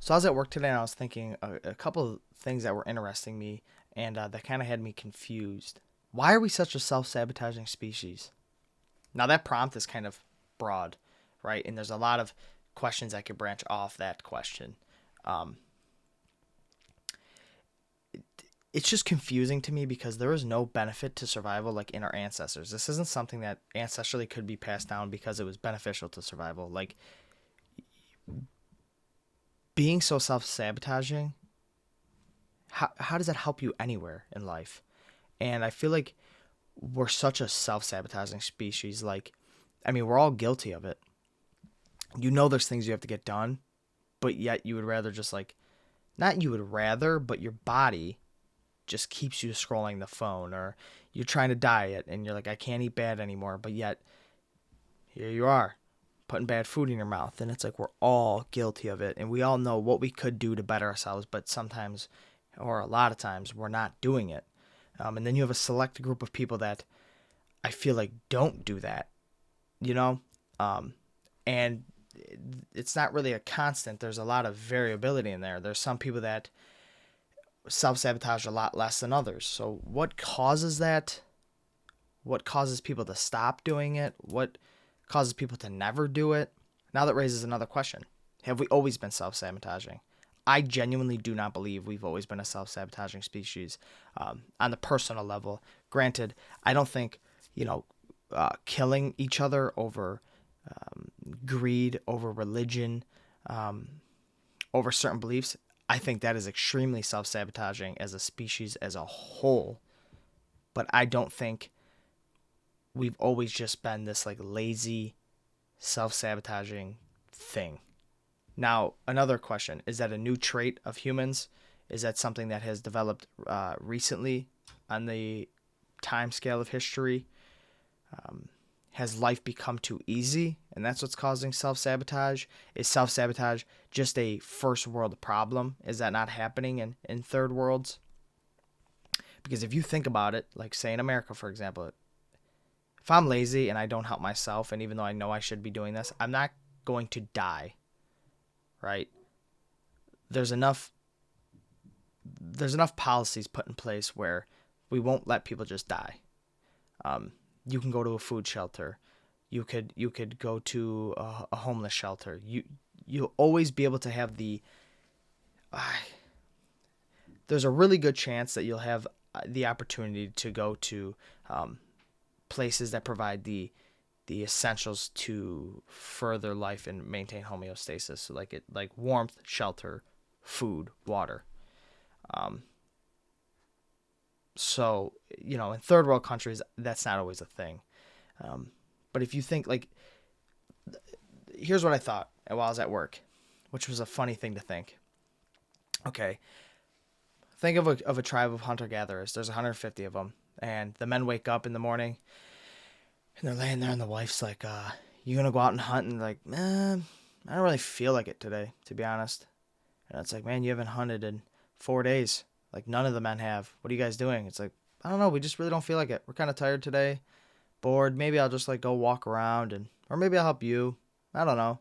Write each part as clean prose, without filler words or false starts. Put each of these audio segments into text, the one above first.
So I was at work today and I was thinking a couple of things that were interesting me and that kind of had me confused. Why are we such a self-sabotaging species? Now that prompt is kind of broad, right? And there's a lot of questions that could branch off that question. Um, it's just confusing to me because there is no benefit to survival like in our ancestors. This isn't something that ancestrally could be passed down because it was beneficial to survival. Like being so self-sabotaging, how does that help you anywhere in life? And I feel like we're such a self-sabotaging species. Like, I mean, we're all guilty of it. You know, there's things you have to get done, but yet you would rather just like, not you would rather, but your body just keeps you scrolling the phone, or you're trying to diet and you're like, I can't eat bad anymore, but yet here you are putting bad food in your mouth. And it's like we're all guilty of it, and we all know what we could do to better ourselves, but sometimes, or a lot of times, we're not doing it. And then you have a select group of people that I feel like don't do that, you know? Um, and it's not really a constant. There's a lot of variability in there. There's some people that self sabotage a lot less than others. So, what causes that? What causes people to stop doing it? What causes people to never do it? Now that raises another question. Have we always been self sabotaging? I genuinely do not believe we've always been a self sabotaging species on the personal level. Granted, I don't think, you know, killing each other over greed, over religion, over certain beliefs, I think that is extremely self sabotaging as a species as a whole. But I don't think we've always just been this like lazy, self sabotaging thing. Now, another question, is that a new trait of humans? Is that something that has developed recently on the time scale of history? Has life become too easy and that's what's causing self-sabotage? Is self-sabotage just a first world problem? Is that not happening in third worlds? Because if you think about it, like say in America, for example, if I'm lazy and I don't help myself, and even though I know I should be doing this, I'm not going to die, right? There's enough there's enough policies put in place where we won't let people just die. You can go to a food shelter. You could go to a homeless shelter. You'll always be able to have uh, there's a really good chance that you'll have the opportunity to go to um, places that provide the essentials to further life and maintain homeostasis. So like warmth, shelter, food, water. Um, so in third world countries, that's not always a thing. Um, but if you think like, here's what I thought while I was at work, which was a funny thing to think. Okay, think of a tribe of hunter gatherers. There's 150 of them, and the men wake up in the morning and they're laying there, and the wife's like, "You gonna go out and hunt?" And like, man, I don't really feel like it today, to be honest. And it's like, man, you haven't hunted in 4 days. Like none of the men have. What are you guys doing? It's like, I don't know. We just really don't feel like it. We're kind of tired today, bored. Maybe I'll just like go walk around, or maybe I'll help you. I don't know.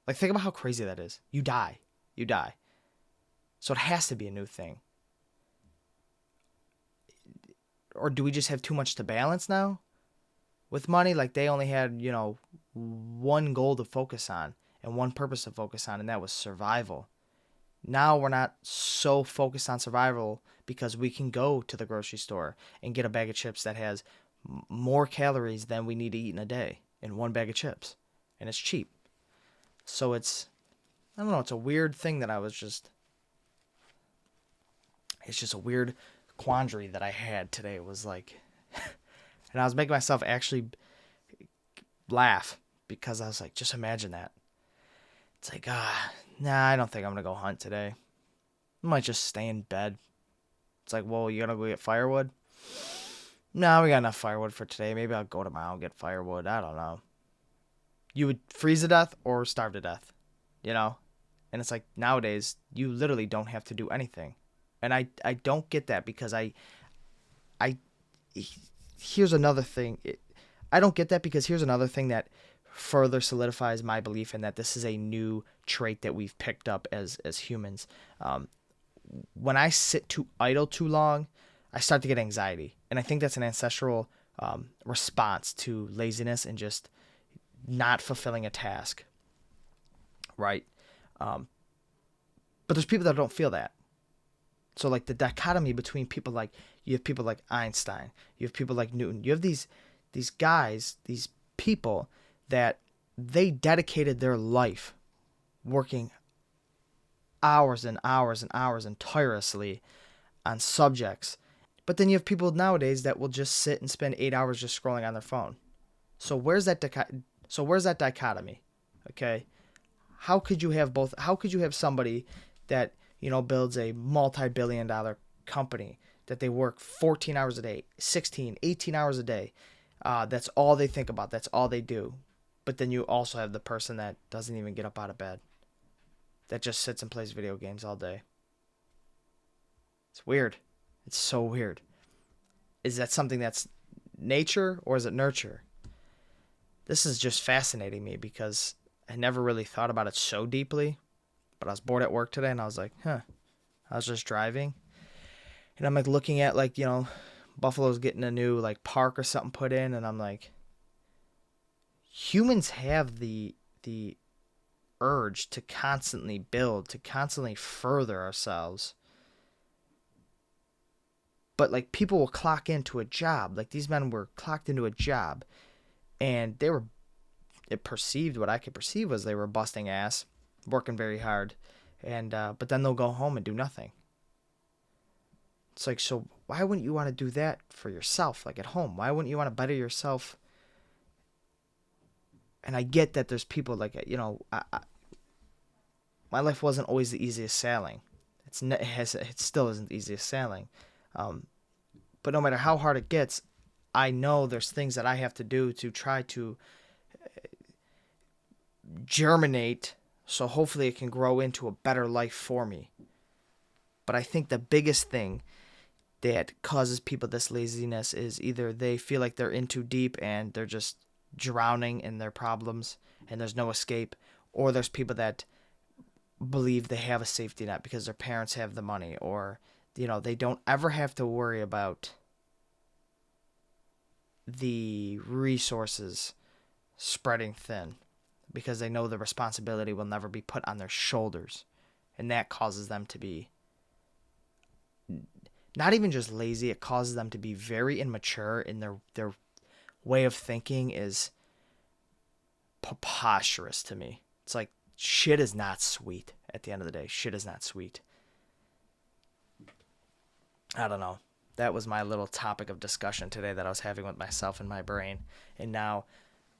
Like think about how crazy that is. You die. You die. So it has to be a new thing. Or do we just have too much to balance now? With money, like they only had, one goal to focus on and one purpose to focus on, and that was survival. Now we're not so focused on survival because we can go to the grocery store and get a bag of chips that has more calories than we need to eat in a day in one bag of chips. And it's cheap. So I don't know, it's a weird thing that it's just a weird quandary that I had today. It was like, and I was making myself actually laugh because I was like, just imagine that. It's like, nah, I don't think I'm going to go hunt today. I might just stay in bed. It's like, well, you going to go get firewood? No, we got enough firewood for today. Maybe I'll go tomorrow and get firewood. I don't know. You would freeze to death or starve to death, you know? And it's like nowadays, you literally don't have to do anything. And I don't get that because I here's another thing. I don't get that because here's another thing that further solidifies my belief in that this is a new trait that we've picked up as humans. When I sit too idle too long, I start to get anxiety, and I think that's an ancestral response to laziness and just not fulfilling a task, right? But there's people that don't feel that. So like the dichotomy between people like, you have people like Einstein, you have people like Newton, you have these guys, these people that they dedicated their life working hours and hours and hours and tirelessly on subjects. But then you have people nowadays that will just sit and spend 8 hours just scrolling on their phone. So where's that dichotomy? Okay, how could you have both? How could you have somebody that, builds a multi-billion-dollar company that they work 14 hours a day, 16, 18 hours a day? That's all they think about. That's all they do. But then you also have the person that doesn't even get up out of bed, that just sits and plays video games all day. It's weird. It's so weird. Is that something that's nature or is it nurture? This is just fascinating me because I never really thought about it so deeply. But I was bored at work today and I was like, I was just driving. And I'm like looking at Buffalo's getting a new like park or something put in, and I'm like, humans have the urge to constantly build, to constantly further ourselves. But like people will clock into a job. Like these men were clocked into a job, and it perceived, what I could perceive was they were busting ass, working very hard, and but then they'll go home and do nothing. It's like, so why wouldn't you want to do that for yourself, like at home? Why wouldn't you want to better yourself? And I get that there's people like, my life wasn't always the easiest sailing. It still isn't the easiest sailing. But no matter how hard it gets, I know there's things that I have to do to try to germinate, so hopefully it can grow into a better life for me. But I think the biggest thing that causes people this laziness is either they feel like they're in too deep and they're just drowning in their problems and there's no escape, or there's people that believe they have a safety net because their parents have the money, or they don't ever have to worry about the resources spreading thin because they know the responsibility will never be put on their shoulders, and that causes them to be not even just lazy, it causes them to be very immature in their way of thinking is preposterous to me. It's like, shit is not sweet at the end of the day. Shit is not sweet. I don't know. That was my little topic of discussion today that I was having with myself in my brain. And now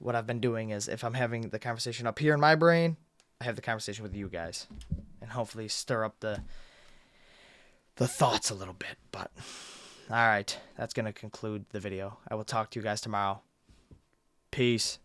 what I've been doing is, if I'm having the conversation up here in my brain, I have the conversation with you guys and hopefully stir up the thoughts a little bit. But all right, that's going to conclude the video. I will talk to you guys tomorrow. Peace.